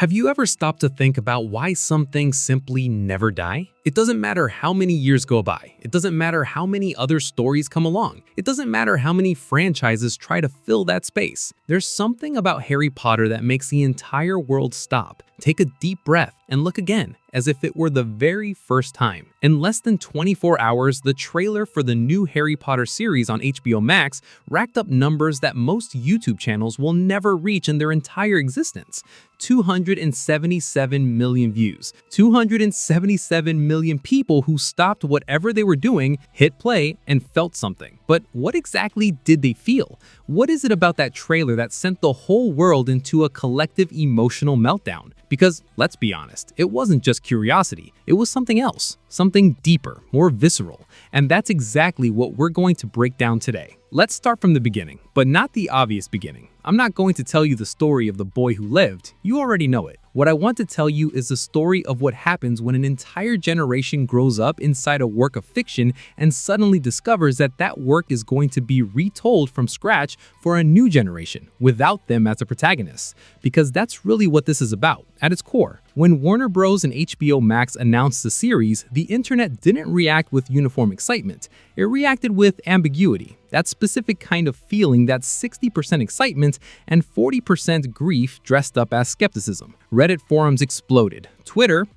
Have you ever stopped to think about why some things simply never die? It doesn't matter how many years go by. It doesn't matter how many other stories come along. It doesn't matter how many franchises try to fill that space. There's something about Harry Potter that makes the entire world stop, take a deep breath, and look again, as if it were the very first time. In less than 24 hours, the trailer for the new Harry Potter series on HBO Max racked up numbers that most YouTube channels will never reach in their entire existence. 277 million views. 277 million people who stopped whatever they were doing, hit play, and felt something. But what exactly did they feel? What is it about that trailer that sent the whole world into a collective emotional meltdown? Because, let's be honest, it wasn't just curiosity, it was something else, something deeper, more visceral, and that's exactly what we're going to break down today. Let's start from the beginning, but not the obvious beginning. I'm not going to tell you the story of the boy who lived, you already know it. What I want to tell you is the story of what happens when an entire generation grows up inside a work of fiction and suddenly discovers that that work is going to be retold from scratch for a new generation, without them as a protagonist. Because that's really what this is about, at its core. When Warner Bros. And HBO Max announced the series, the internet didn't react with uniform excitement. It reacted with ambiguity, that specific kind of feeling that's 60% excitement and 40% grief dressed up as skepticism. Reddit forums exploded. Twitter,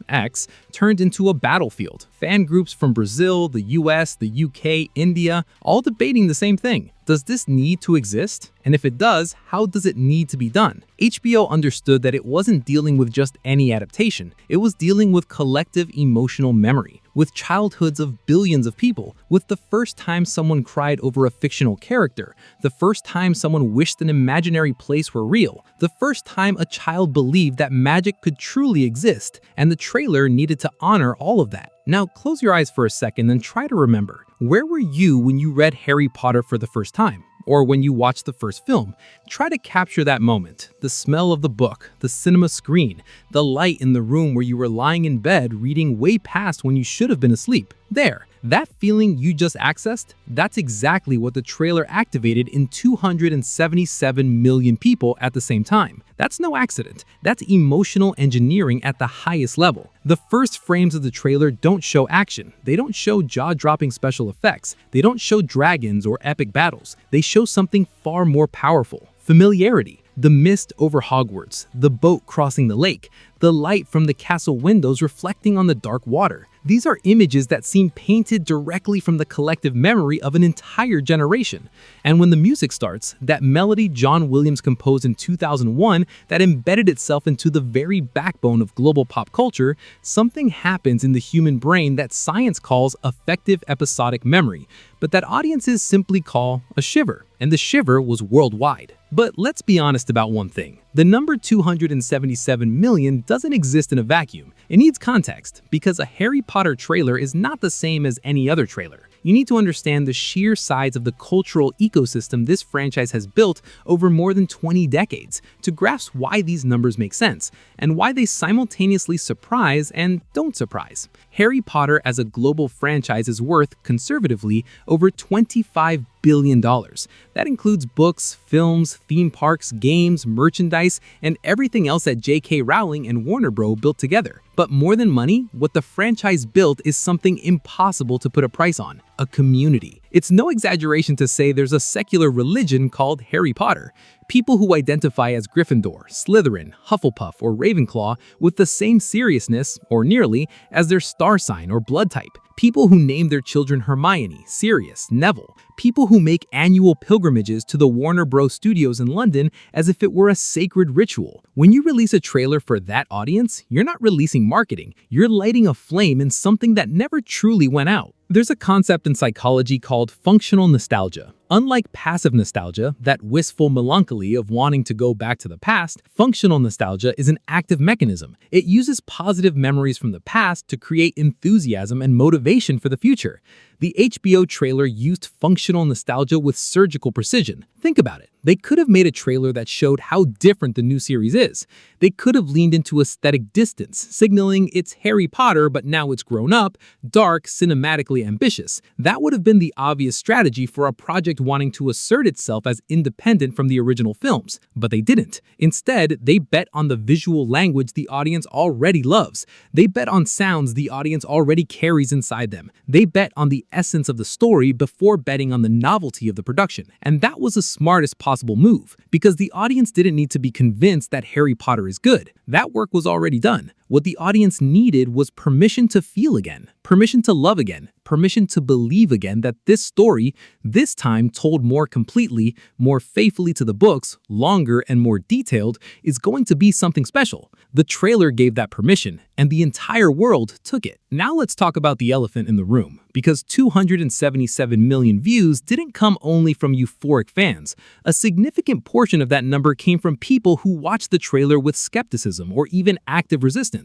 X, turned into a battlefield. Fan groups from Brazil, the US, the UK, India, all debating the same thing. Does this need to exist? And if it does, how does it need to be done? HBO understood that it wasn't dealing with just any adaptation. It was dealing with collective emotional memory, with childhoods of billions of people, with the first time someone cried over a fictional character, the first time someone wished an imaginary place were real, the first time a child believed that magic could truly exist, and the trailer needed to honor all of that. Now close your eyes for a second and try to remember, where were you when you read Harry Potter for the first time? Or when you watched the first film? Try to capture that moment, the smell of the book, the cinema screen, the light in the room where you were lying in bed reading way past when you should have been asleep. There, that feeling you just accessed, that's exactly what the trailer activated in 277 million people at the same time. That's no accident. That's emotional engineering at the highest level. The first frames of the trailer don't show action. They don't show jaw-dropping special effects. They don't show dragons or epic battles. They show something far more powerful: familiarity. The mist over Hogwarts, the boat crossing the lake, the light from the castle windows reflecting on the dark water. These are images that seem painted directly from the collective memory of an entire generation. And when the music starts, that melody John Williams composed in 2001 that embedded itself into the very backbone of global pop culture, something happens in the human brain that science calls affective episodic memory, but that audiences simply call a shiver. And the shiver was worldwide. But let's be honest about one thing. The number 277 million doesn't exist in a vacuum. It needs context, because a Harry Potter trailer is not the same as any other trailer. You need to understand the sheer size of the cultural ecosystem this franchise has built over more than 20 decades to grasp why these numbers make sense, and why they simultaneously surprise and don't surprise. Harry Potter as a global franchise is worth, conservatively, over $25 billion. That includes books, films, theme parks, games, merchandise, and everything else that J.K. Rowling and Warner Bros. Built together. But more than money, what the franchise built is something impossible to put a price on: a community. It's no exaggeration to say there's a secular religion called Harry Potter. People who identify as Gryffindor, Slytherin, Hufflepuff, or Ravenclaw with the same seriousness, or nearly, as their star sign or blood type. People who name their children Hermione, Sirius, Neville. People who make annual pilgrimages to the Warner Bros. Studios in London as if it were a sacred ritual. When you release a trailer for that audience, you're not releasing marketing. You're lighting a flame in something that never truly went out. There's a concept in psychology called functional nostalgia. Unlike passive nostalgia, that wistful melancholy of wanting to go back to the past, functional nostalgia is an active mechanism. It uses positive memories from the past to create enthusiasm and motivation for the future. The HBO trailer used functional nostalgia with surgical precision. Think about it. They could have made a trailer that showed how different the new series is. They could have leaned into aesthetic distance, signaling it's Harry Potter, but now it's grown up, dark, cinematically ambitious. That would have been the obvious strategy for a project wanting to assert itself as independent from the original films, but they didn't. Instead, they bet on the visual language the audience already loves. They bet on sounds the audience already carries inside them. They bet on the essence of the story before betting on the novelty of the production. And that was the smartest possible move, because the audience didn't need to be convinced that Harry Potter is good. That work was already done. What the audience needed was permission to feel again, permission to love again, permission to believe again that this story, this time told more completely, more faithfully to the books, longer and more detailed, is going to be something special. The trailer gave that permission, and the entire world took it. Now let's talk about the elephant in the room, because 277 million views didn't come only from euphoric fans. A significant portion of that number came from people who watched the trailer with skepticism or even active resistance.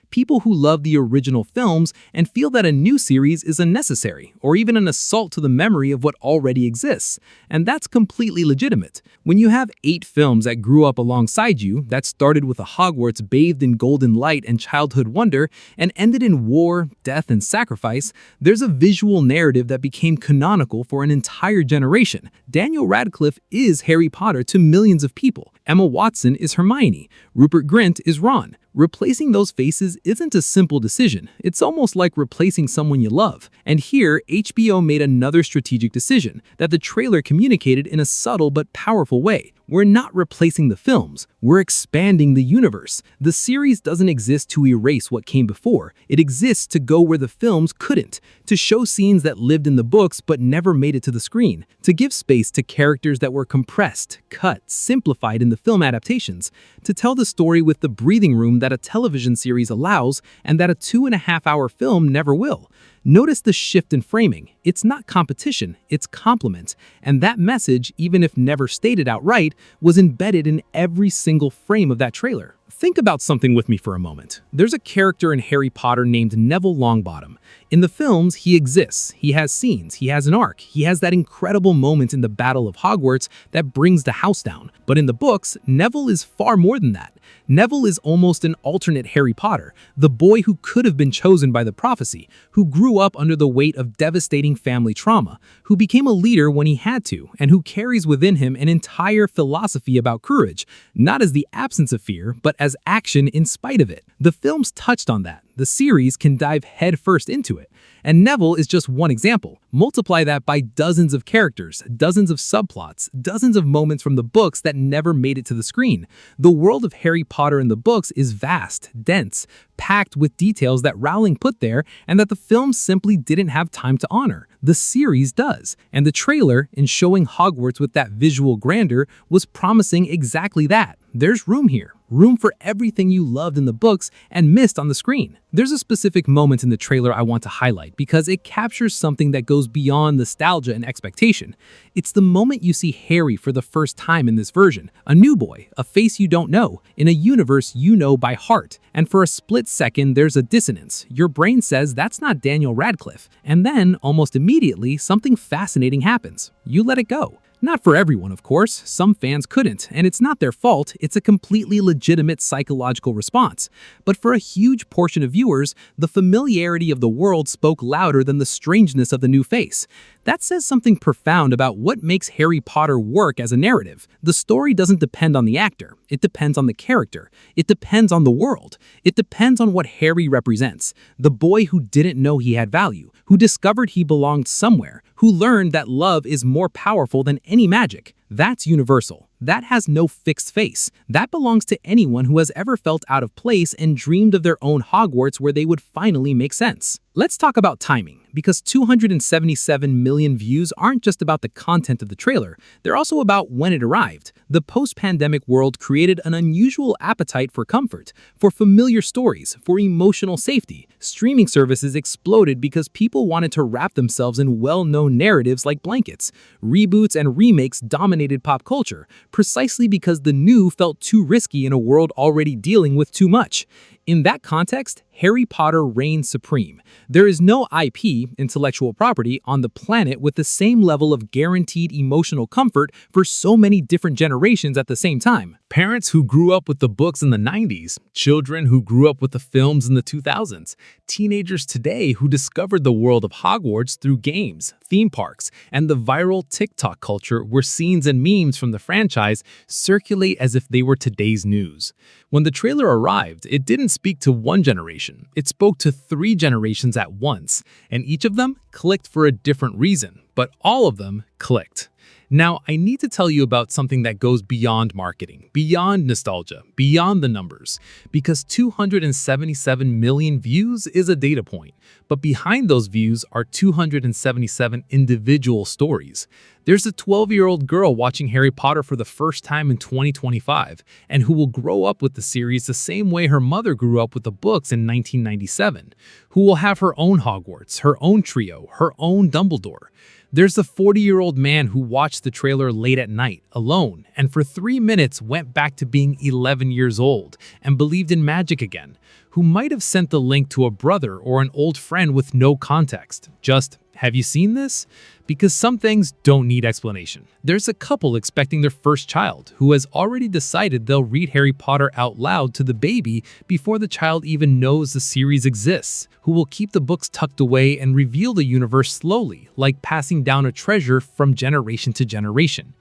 People who love the original films and feel that a new series is unnecessary or even an assault to the memory of what already exists. And that's completely legitimate. When you have 8 films that grew up alongside you, that started with a Hogwarts bathed in golden light and childhood wonder and ended in war, death, and sacrifice, there's a visual narrative that became canonical for an entire generation. Daniel Radcliffe is Harry Potter to millions of people. Emma Watson is Hermione. Rupert Grint is Ron. Replacing those faces isn't a simple decision. It's almost like replacing someone you love. And here, HBO made another strategic decision that the trailer communicated in a subtle but powerful way. We're not replacing the films, we're expanding the universe. The series doesn't exist to erase what came before. It exists to go where the films couldn't, to show scenes that lived in the books but never made it to the screen, to give space to characters that were compressed, cut, simplified in the film adaptations, to tell the story with the breathing room that a television series allows and that a 2.5-hour film never will. Notice the shift in framing. It's not competition, it's complement. And that message, even if never stated outright, was embedded in every single frame of that trailer. Think about something with me for a moment. There's a character in Harry Potter named Neville Longbottom. In the films, he exists, he has scenes, he has an arc, he has that incredible moment in the Battle of Hogwarts that brings the house down. But in the books, Neville is far more than that. Neville is almost an alternate Harry Potter, the boy who could have been chosen by the prophecy, who grew up under the weight of devastating family trauma, who became a leader when he had to, and who carries within him an entire philosophy about courage, not as the absence of fear, but as action in spite of it. The films touched on that. The series can dive headfirst into it. And Neville is just one example. Multiply that by dozens of characters, dozens of subplots, dozens of moments from the books that never made it to the screen. The world of Harry Potter in the books is vast, dense, packed with details that Rowling put there and that the films simply didn't have time to honor. The series does. And the trailer, in showing Hogwarts with that visual grandeur, was promising exactly that. There's room here. Room for everything you loved in the books and missed on the screen. There's a specific moment in the trailer I want to highlight because it captures something that goes beyond nostalgia and expectation. It's the moment you see Harry for the first time in this version. A new boy, a face you don't know, in a universe you know by heart. And for a split second, there's a dissonance. Your brain says that's not Daniel Radcliffe. And then, almost immediately, something fascinating happens. You let it go. Not for everyone, of course. Some fans couldn't, and it's not their fault. It's a completely legitimate psychological response. But for a huge portion of viewers, the familiarity of the world spoke louder than the strangeness of the new face. That says something profound about what makes Harry Potter work as a narrative. The story doesn't depend on the actor. It depends on the character. It depends on the world. It depends on what Harry represents. The boy who didn't know he had value, who discovered he belonged somewhere, who learned that love is more powerful than any magic. That's universal. That has no fixed face. That belongs to anyone who has ever felt out of place and dreamed of their own Hogwarts where they would finally make sense. Let's talk about timing, because 277 million views aren't just about the content of the trailer, they're also about when it arrived. The post-pandemic world created an unusual appetite for comfort, for familiar stories, for emotional safety. Streaming services exploded because people wanted to wrap themselves in well-known narratives like blankets. Reboots and remakes dominated pop culture, precisely because the new felt too risky in a world already dealing with too much. In that context, Harry Potter reigns supreme. There is no IP, intellectual property, on the planet with the same level of guaranteed emotional comfort for so many different generations at the same time. Parents who grew up with the books in the 90s, children who grew up with the films in the 2000s, teenagers today who discovered the world of Hogwarts through games, theme parks, and the viral TikTok culture where scenes and memes from the franchise circulate as if they were today's news. When the trailer arrived, it didn't speak to one generation. It spoke to 3 generations at once, and each of them clicked for a different reason, but all of them clicked. Now, I need to tell you about something that goes beyond marketing, beyond nostalgia, beyond the numbers, because 277 million views is a data point, but behind those views are 277 individual stories. There's a 12-year-old girl watching Harry Potter for the first time in 2025, and who will grow up with the series the same way her mother grew up with the books in 1997, who will have her own Hogwarts, her own trio, her own Dumbledore. There's the 40-year-old man who watched the trailer late at night, alone, and for 3 minutes went back to being 11 years old and believed in magic again, who might have sent the link to a brother or an old friend with no context. Just, have you seen this? Because some things don't need explanation. There's a couple expecting their first child who has already decided they'll read Harry Potter out loud to the baby before the child even knows the series exists, who will keep the books tucked away and reveal the universe slowly, like passing down a treasure from generation to generation.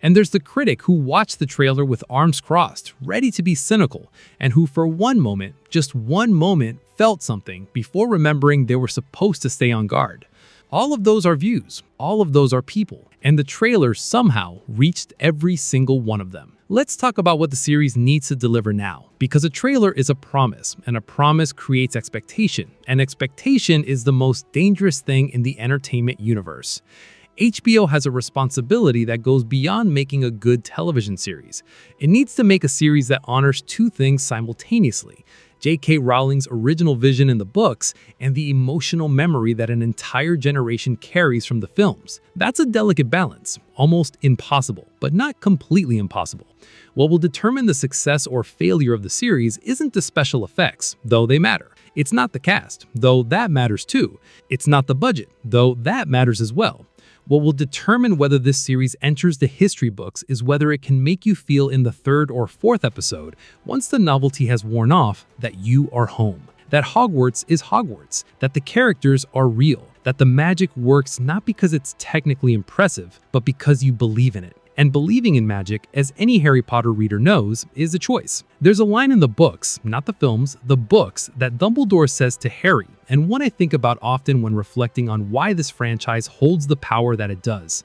And there's the critic who watched the trailer with arms crossed, ready to be cynical, and who for one moment, just one moment, felt something before remembering they were supposed to stay on guard. All of those are views, all of those are people, and the trailer somehow reached every single one of them. Let's talk about what the series needs to deliver now, because a trailer is a promise, and a promise creates expectation, and expectation is the most dangerous thing in the entertainment universe. HBO has a responsibility that goes beyond making a good television series. It needs to make a series that honors 2 things simultaneously: J.K. Rowling's original vision in the books and the emotional memory that an entire generation carries from the films. That's a delicate balance, almost impossible, but not completely impossible. What will determine the success or failure of the series isn't the special effects, though they matter. It's not the cast, though that matters too. It's not the budget, though that matters as well. What will determine whether this series enters the history books is whether it can make you feel in the 3rd or 4th episode, once the novelty has worn off, that you are home, that Hogwarts is Hogwarts, that the characters are real, that the magic works not because it's technically impressive, but because you believe in it. And believing in magic, as any Harry Potter reader knows, is a choice. There's a line in the books, not the films, the books, that Dumbledore says to Harry, and one I think about often when reflecting on why this franchise holds the power that it does.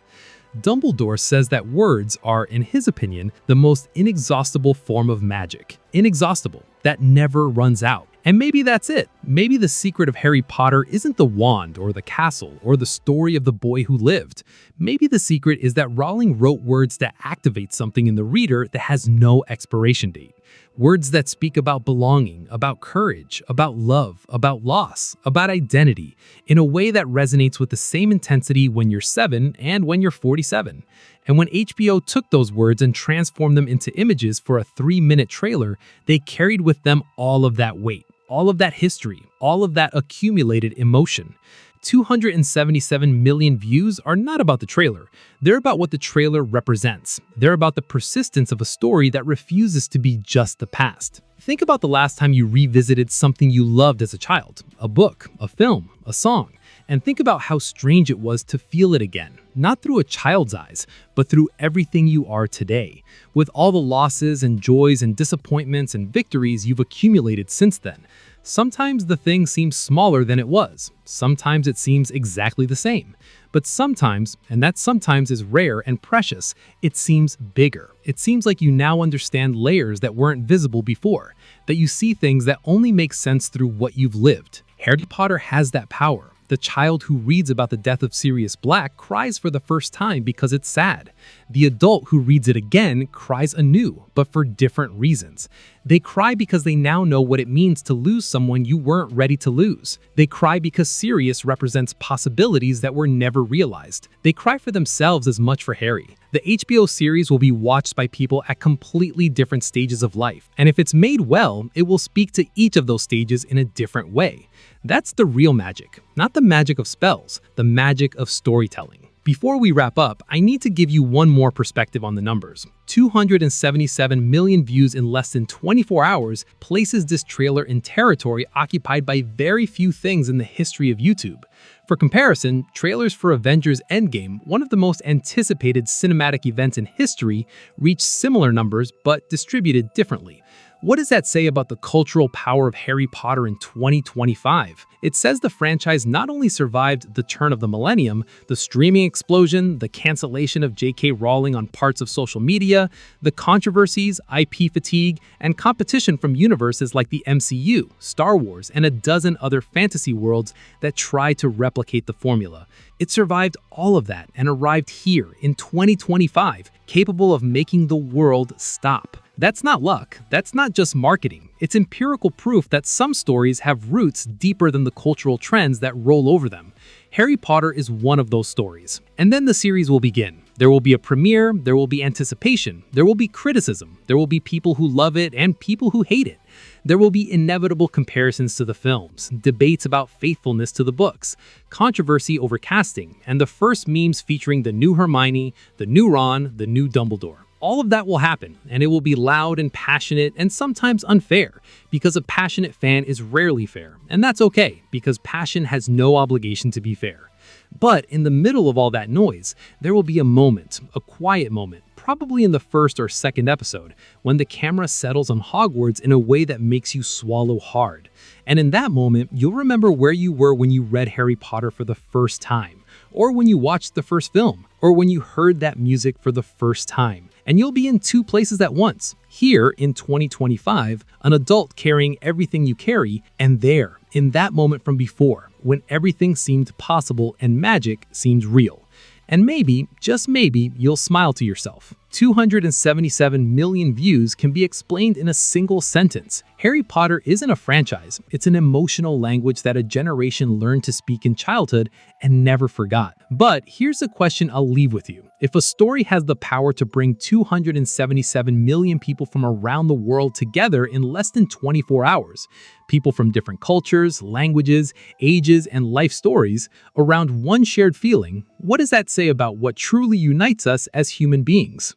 Dumbledore says that words are, in his opinion, the most inexhaustible form of magic. Inexhaustible, that never runs out. And maybe that's it. Maybe the secret of Harry Potter isn't the wand or the castle or the story of the boy who lived. Maybe the secret is that Rowling wrote words that activate something in the reader that has no expiration date. Words that speak about belonging, about courage, about love, about loss, about identity, in a way that resonates with the same intensity when you're 7 and when you're 47. And when HBO took those words and transformed them into images for a 3-minute trailer, they carried with them all of that weight, all of that history, all of that accumulated emotion. 277 million views are not about the trailer. They're about what the trailer represents. They're about the persistence of a story that refuses to be just the past. Think about the last time you revisited something you loved as a child, a book, a film, a song, and think about how strange it was to feel it again, not through a child's eyes, but through everything you are today, with all the losses and joys and disappointments and victories you've accumulated since then. Sometimes the thing seems smaller than it was. Sometimes it seems exactly the same. But sometimes, and that sometimes is rare and precious, it seems bigger. It seems like you now understand layers that weren't visible before, that you see things that only make sense through what you've lived. Harry Potter has that power. The child who reads about the death of Sirius Black cries for the first time because it's sad. The adult who reads it again cries anew, but for different reasons. They cry because they now know what it means to lose someone you weren't ready to lose. They cry because Sirius represents possibilities that were never realized. They cry for themselves as much for Harry. The HBO series will be watched by people at completely different stages of life, and if it's made well, it will speak to each of those stages in a different way. That's the real magic, not the magic of spells, the magic of storytelling. Before we wrap up, I need to give you one more perspective on the numbers. 277 million views in less than 24 hours places this trailer in territory occupied by very few things in the history of YouTube. For comparison, trailers for Avengers Endgame, one of the most anticipated cinematic events in history, reached similar numbers but distributed differently. What does that say about the cultural power of Harry Potter in 2025? It says the franchise not only survived the turn of the millennium, the streaming explosion, the cancellation of J.K. Rowling on parts of social media, the controversies, IP fatigue, and competition from universes like the MCU, Star Wars, and a dozen other fantasy worlds that try to replicate the formula. It survived all of that and arrived here in 2025, capable of making the world stop. That's not luck. That's not just marketing. It's empirical proof that some stories have roots deeper than the cultural trends that roll over them. Harry Potter is one of those stories. And then the series will begin. There will be a premiere, there will be anticipation, there will be criticism, there will be people who love it and people who hate it. There will be inevitable comparisons to the films, debates about faithfulness to the books, controversy over casting, and the first memes featuring the new Hermione, the new Ron, the new Dumbledore. All of that will happen, and it will be loud and passionate and sometimes unfair, because a passionate fan is rarely fair, and that's okay, because passion has no obligation to be fair. But in the middle of all that noise, there will be a moment, a quiet moment, probably in the first or second episode, when the camera settles on Hogwarts in a way that makes you swallow hard. And in that moment, you'll remember where you were when you read Harry Potter for the first time, or when you watched the first film, or when you heard that music for the first time. And you'll be in two places at once. Here, in 2025, an adult carrying everything you carry, and there, in that moment from before, when everything seemed possible and magic seemed real. And maybe, just maybe, you'll smile to yourself. 277 million views can be explained in a single sentence. Harry Potter isn't a franchise. It's an emotional language that a generation learned to speak in childhood and never forgot. But here's a question I'll leave with you. If a story has the power to bring 277 million people from around the world together in less than 24 hours, people from different cultures, languages, ages, and life stories, around one shared feeling, what does that say about what truly unites us as human beings?